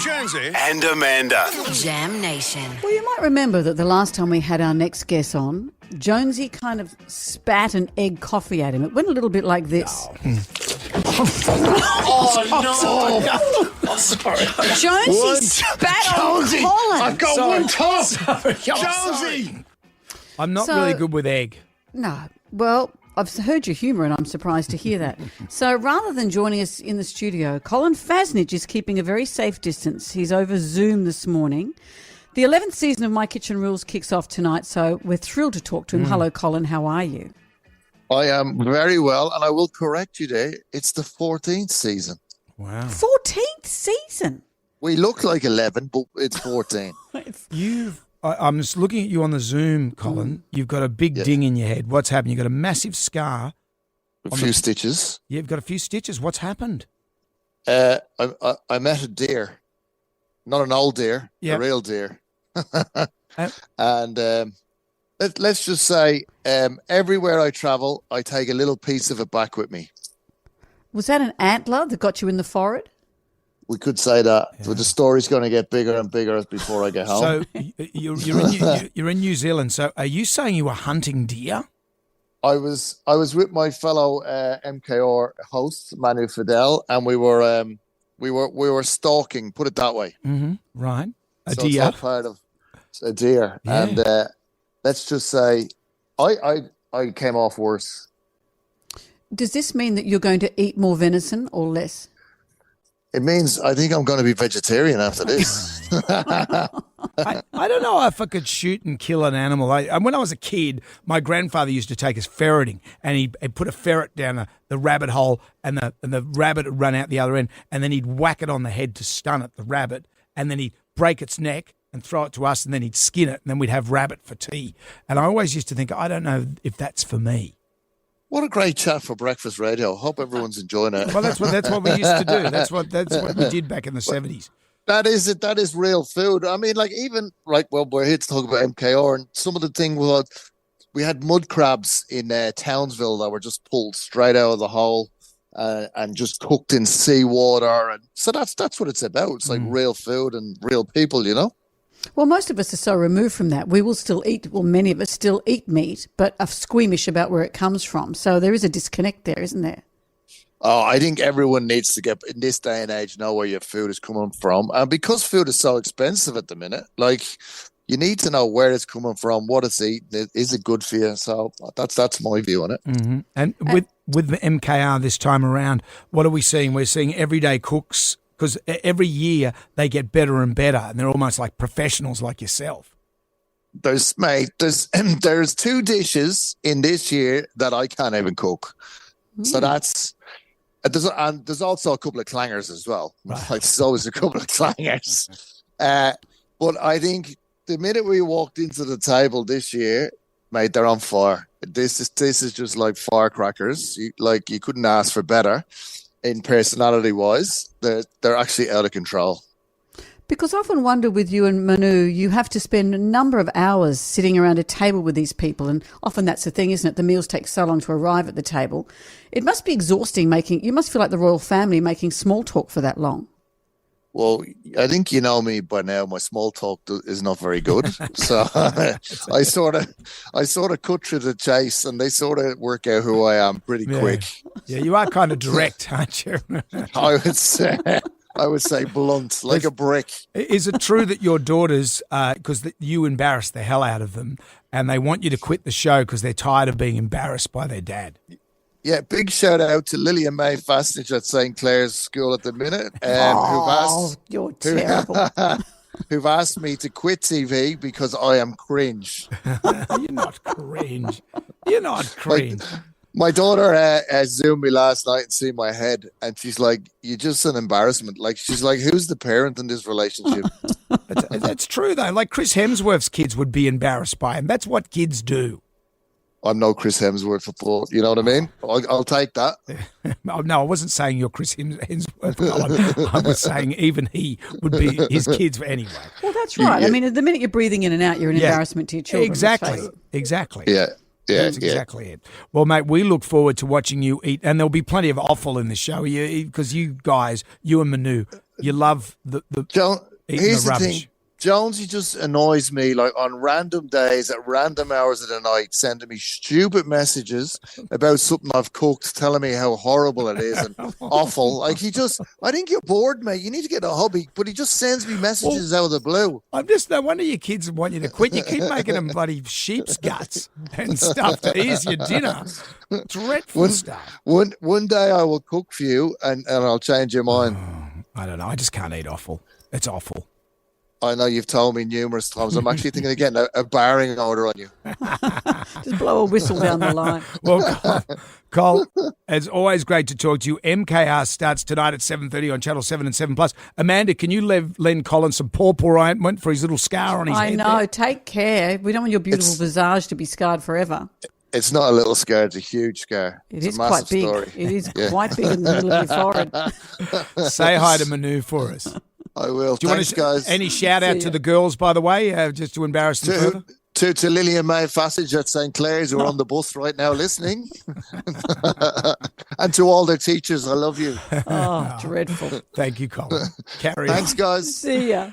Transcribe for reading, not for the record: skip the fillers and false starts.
Jonesy and Amanda. Jam Nation. Well, you might remember that the last time we had our next guest on, Jonesy kind of spat an egg coffee at him. It went a little bit like this. Sorry. Jonesy spat on Colin. I've got one top. Jonesy. I'm not really good with egg. No. Well, I've heard your humour and I'm surprised to hear that. So rather than joining us in the studio, Colin Fassnidge is keeping a very safe distance. He's over Zoom this morning. The 11th season of My Kitchen Rules kicks off tonight, so we're thrilled to talk to him. Hello, Colin. How are you? I am very well, and I will correct you there. It's the 14th season. Wow. 14th season? We look like 11, but it's 14. I'm just looking at you on the Zoom, Colin. You've got a big ding in your head. What's happened? You've got a massive scar. A few stitches. You've got a few stitches. What's happened? I met a deer. Not an old deer, a real deer. And let's just say everywhere I travel, I take a little piece of it back with me. Was that an antler that got you in the forehead? We could say that, but the story's going to get bigger and bigger before I get home. So you're in New Zealand. So are you saying you were hunting deer? I was with my fellow MKR host Manu Fidel, and we were stalking. Put it that way. Mm-hmm. Right, a so deer. It's all part of a deer, and let's just say I came off worse. Does this mean that you're going to eat more venison or less? It means I think I'm going to be vegetarian after this. I don't know if I could shoot and kill an animal. When I was a kid, my grandfather used to take us ferreting, and he'd put a ferret down the rabbit hole, and the rabbit would run out the other end, and then he'd whack it on the head to stun it, the rabbit, and then he'd break its neck and throw it to us, and then he'd skin it, and then we'd have rabbit for tea. And I always used to think, I don't know if that's for me. What a great chat for breakfast radio. Hope everyone's enjoying it. Well, that's what we used to do. That's what we did back in the 70s. That is it. That is real food. I mean, like even well, we're here to talk about MKR, and some of the thing was we had mud crabs in Townsville that were just pulled straight out of the hole and just cooked in seawater, and so that's what it's about. It's like real food and real people, you know. Well, most of us are so removed from that. We will still eat, well, many of us still eat meat, but are squeamish about where it comes from. So there is a disconnect there, isn't there? Oh, I think everyone needs to get, in this day and age, know where your food is coming from. And because food is so expensive at the minute, like, you need to know where it's coming from, what it's eating. Is it good for you? So that's my view on it. Mm-hmm. And with the MKR this time around, what are we seeing? We're seeing everyday cooks, because every year they get better and better, and they're almost like professionals like yourself. There's two dishes in this year that I can't even cook. So that's there's also a couple of clangers as well. Right. Like there's always a couple of clangers. But I think the minute we walked into the table this year, mate, they're on fire. This is just like firecrackers. You couldn't ask for better. In personality-wise, they're actually out of control. Because I often wonder with you and Manu, you have to spend a number of hours sitting around a table with these people, and often that's the thing, isn't it? The meals take so long to arrive at the table. It must be exhausting you must feel like the royal family making small talk for that long. Well, I think you know me by now. My small talk is not very good, so I sort of cut through the chase, and they sort of work out who I am pretty quick. Yeah, you are kind of direct, aren't you? I would say blunt, like a brick. Is it true that your daughters, because you embarrass the hell out of them, and they want you to quit the show because they're tired of being embarrassed by their dad? Yeah, big shout out to Lillian May Fassnidge at St. Clair's School at the minute. You're terrible. Who've asked me to quit TV because I am cringe. You're not cringe. You're not cringe. My daughter Zoomed me last night and seen my head, and she's like, "You're just an embarrassment." Like, she's like, "Who's the parent in this relationship?" That's true, though. Like, Chris Hemsworth's kids would be embarrassed by him. That's what kids do. I'm no Chris Hemsworth for thought. You know what I mean? I'll take that. No, I wasn't saying you're Chris Hemsworth, Colin. I was saying even he would be his kids anyway. Well, that's right. Yeah. I mean, the minute you're breathing in and out, you're an embarrassment to your children. Exactly. Yeah. That's exactly it. Well, mate, we look forward to watching you eat, and there'll be plenty of offal in the show because you guys, you and Manu, you love the eating Here's the the rubbish. thing. Jonesy just annoys me, like on random days at random hours of the night, sending me stupid messages about something I've cooked, telling me how horrible it is and awful. Like I think you're bored, mate. You need to get a hobby. But he just sends me messages out of the blue. No wonder your kids want you to quit. You keep making them bloody sheep's guts and stuff to ease your dinner. Dreadful stuff. One day I will cook for you and I'll change your mind. I don't know. I just can't eat offal. It's awful. I know you've told me numerous times. I'm actually thinking of getting a barring order on you. Just blow a whistle down the line. Well, Cole, it's always great to talk to you. MKR starts tonight at 7:30 on Channel 7 and 7 Plus. Amanda, can you lend Colin some pawpaw ointment for his little scar on his head? I know. There? Take care. We don't want your beautiful visage to be scarred forever. It's not a little scar. It's a huge scar. It It's is a massive quite big. story. It is quite big in the middle of your forehead. Say hi to Manu for us. I will. Do you Thanks, want guys. any shout out to the girls, by the way, just to embarrass them further? To Lillian May Fassnidge at St. Clair's who are on the bus right now listening. And to all their teachers, I love you. Oh, dreadful. Thank you, Colin. Carry on. Thanks, guys. See ya.